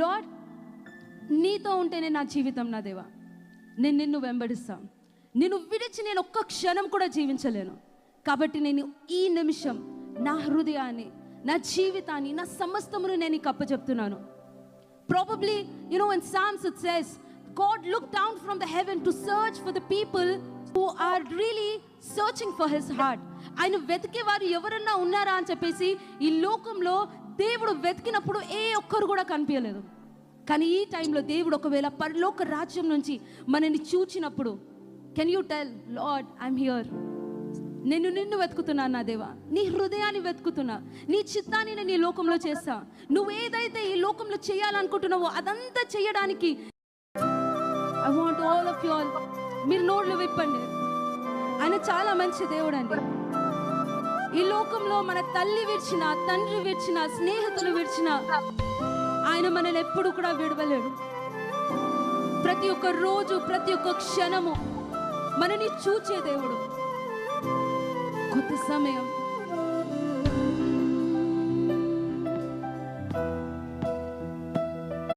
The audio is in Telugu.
లార్డ్, నీతో ఉంటేనే నా జీవితం నా దేవా. నేను నిన్ను వెంబడిస్తాను. నిన్ను విడిచి నేను ఒక్క క్షణం కూడా జీవించలేను. కాబట్టి నేను ఈ నిమిషం నా హృదయాన్ని, నా జీవితాన్ని, నా సమస్తమును నేను నీకు అప్పచెప్తున్నాను. Probably, in Psalms it says, God looked down from the heaven to search for the people who are really searching for his heart. ఆయన వెతికే వారు ఎవరన్నా ఉన్నారా అని చెప్పేసి ఈ లోకంలో దేవుడు వెతికినప్పుడు ఏ ఒక్కరు కూడా కనిపించలేదు. కానీ ఈ టైంలో దేవుడు ఒకవేళ పరలోక రాజ్యం నుంచి మనని చూచినప్పుడు, can you tell lord, I'm here. నేను నిన్ను వెతుకుతున్నాను నా దేవా. నీ హృదయాన్ని వెతుకుతున్నా. నీ చిత్తాన్ని నేను ఈ లోకంలో చేస్తా. నువ్వు ఏదైతే ఈ లోకంలో చేయాలనుకుంటున్నావో అదంతా చేయడానికి I want all of you all. మీరు నోళ్ళు విప్పండి. ఆయన చాలా మంచి దేవుడు అండి. ఈ లోకంలో మన తల్లి విడిచిన, తండ్రి విడిచిన, స్నేహితులు విడిచిన ఆయన మనల్ని ఎప్పుడు కూడా విడవలేడు. ప్రతి ఒక్క రోజు, ప్రతి ఒక్క క్షణము మనని చూచే దేవుడు. కొత్త సమయం